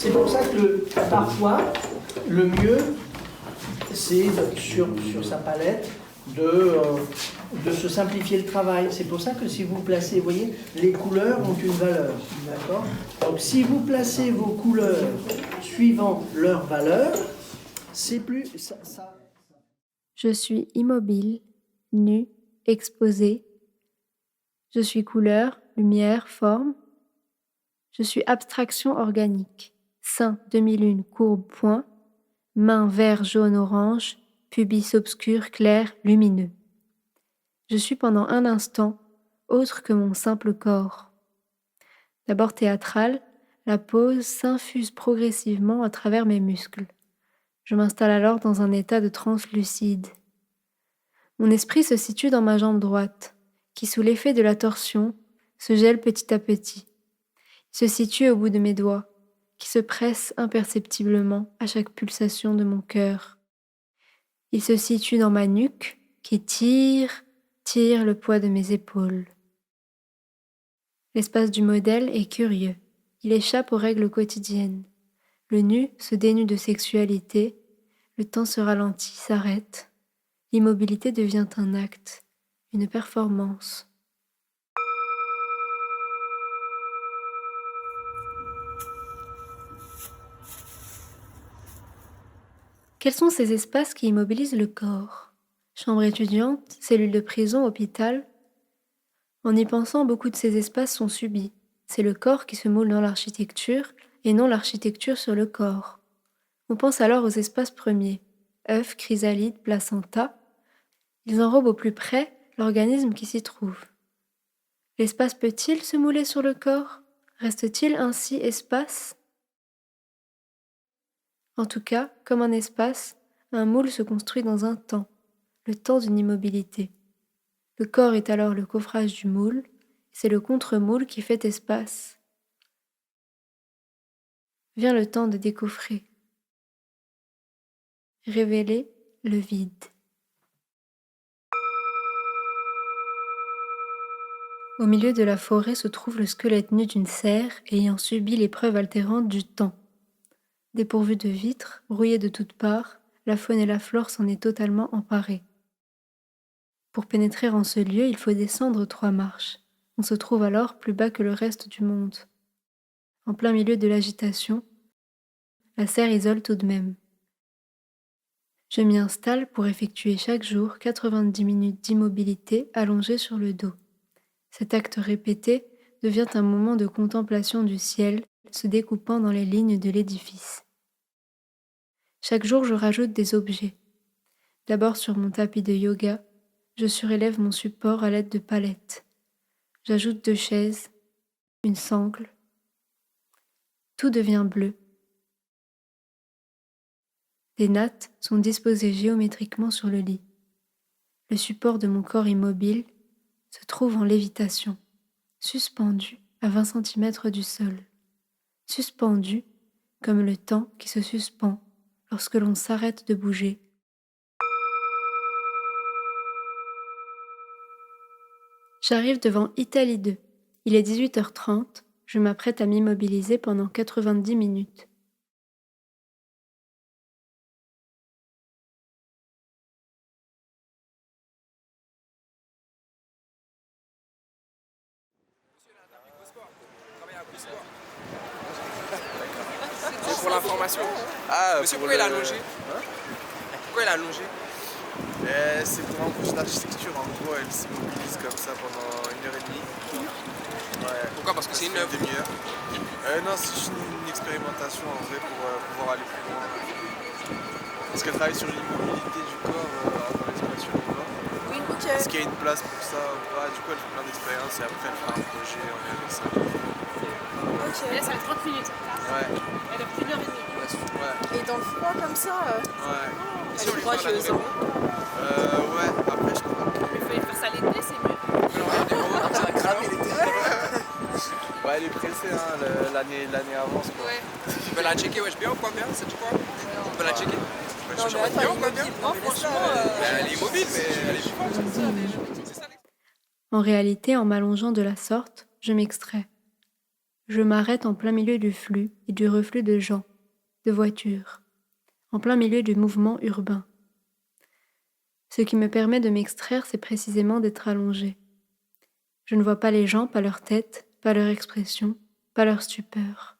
C'est pour ça que parfois, le mieux, c'est sur sa palette de se simplifier le travail. C'est pour ça que si vous placez, vous voyez, les couleurs ont une valeur. D'accord ? Donc si vous placez vos couleurs suivant leur valeur, c'est plus... Je suis immobile, nu, exposé. Je suis couleur, lumière, forme. Je suis abstraction organique. Sein, demi-lune, courbe, point. Main, vert, jaune, orange. Pubis obscur, clair, lumineux. Je suis pendant un instant autre que mon simple corps. D'abord théâtrale, la pose s'infuse progressivement à travers mes muscles. Je m'installe alors dans un état de transe lucide. Mon esprit se situe dans ma jambe droite, qui sous l'effet de la torsion se gèle petit à petit. Il se situe au bout de mes doigts, qui se pressent imperceptiblement à chaque pulsation de mon cœur. Il se situe dans ma nuque, qui tire le poids de mes épaules. L'espace du modèle est curieux. Il échappe aux règles quotidiennes. Le nu se dénude de sexualité, le temps se ralentit, s'arrête. L'immobilité devient un acte, une performance. Quels sont ces espaces qui immobilisent le corps ? Chambre étudiante, cellule de prison, hôpital. En y pensant, beaucoup de ces espaces sont subis. C'est le corps qui se moule dans l'architecture et non l'architecture sur le corps. On pense alors aux espaces premiers, œufs, chrysalides, placenta. Ils enrobent au plus près l'organisme qui s'y trouve. L'espace peut-il se mouler sur le corps ? Reste-t-il ainsi espace ? En tout cas, comme un espace, un moule se construit dans un temps, le temps d'une immobilité. Le corps est alors le coffrage du moule, c'est le contre-moule qui fait espace. Vient le temps de décoffrer. Révéler le vide. Au milieu de la forêt se trouve le squelette nu d'une cerf ayant subi l'épreuve altérante du temps. Dépourvu de vitres, brouillé de toutes parts, la faune et la flore s'en est totalement emparée. Pour pénétrer en ce lieu, il faut descendre 3 marches. On se trouve alors plus bas que le reste du monde. En plein milieu de l'agitation, la serre isole tout de même. Je m'y installe pour effectuer chaque jour 90 minutes d'immobilité allongée sur le dos. Cet acte répété devient un moment de contemplation du ciel se découpant dans les lignes de l'édifice. Chaque jour, je rajoute des objets. D'abord sur mon tapis de yoga, je surélève mon support à l'aide de palettes. J'ajoute 2 chaises, une sangle. Tout devient bleu. Les nattes sont disposées géométriquement sur le lit. Le support de mon corps immobile se trouve en lévitation, suspendu à 20 cm du sol. Suspendu comme le temps qui se suspend lorsque l'on s'arrête de bouger. J'arrive devant Italie 2. Il est 18h30, je m'apprête à m'immobiliser pendant 90 minutes. C'est pour l'information. Monsieur, pourquoi il a allongé Pourquoi il a allongé C'est pour un cours d'architecture, en gros, elle s'immobilise comme ça pendant 1h30. Ouais. Pourquoi ? Parce que c'est une œuvre. Demi-heure. Non, c'est juste une expérimentation en vrai pour pouvoir aller plus loin. Parce qu'elle travaille sur l'immobilité du corps dans l'expression du corps. Oui, ok. Est-ce qu'il y a une place pour ça ou pas? Du coup, elle fait plein d'expériences et après, elle fera un projet en lien avec ça. Ok. Et là, ça va être 30 minutes. Ouais. Elle a 1h30. Ouais. Et dans le froid comme ça Ouais. Si on lui courageuse, parle à la nouvelle. Ouais, après, je crois pas. Mais il faut faire ça l'été, c'est mieux. Ouais, elle est pressée, hein, l'année avance quoi. Ouais. Tu peux la checker, wesh, bien ou pas bien? C'est quoi? Tu peux la checker? Non, mais attends, Bien ou pas bien? non, franchement... Elle est immobile, mais elle est vivante. En réalité, en m'allongeant de la sorte, je m'extrais. Je m'arrête en plein milieu du flux et du reflux de gens, de voitures, en plein milieu du mouvement urbain. Ce qui me permet de m'extraire, c'est précisément d'être allongé. Je ne vois pas les gens, pas leur tête, pas leur expression, pas leur stupeur.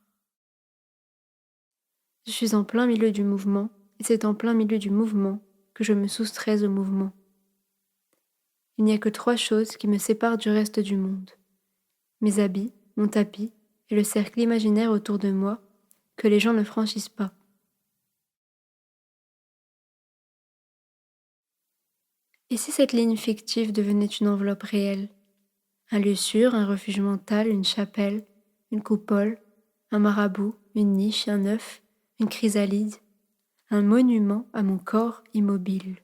Je suis en plein milieu du mouvement, et c'est en plein milieu du mouvement que je me soustrais au mouvement. Il n'y a que 3 choses qui me séparent du reste du monde. Mes habits, mon tapis et le cercle imaginaire autour de moi que les gens ne franchissent pas. Et si cette ligne fictive devenait une enveloppe réelle? Un lieu sûr, un refuge mental, une chapelle, une coupole, un marabout, une niche, un œuf, une chrysalide, un monument à mon corps immobile.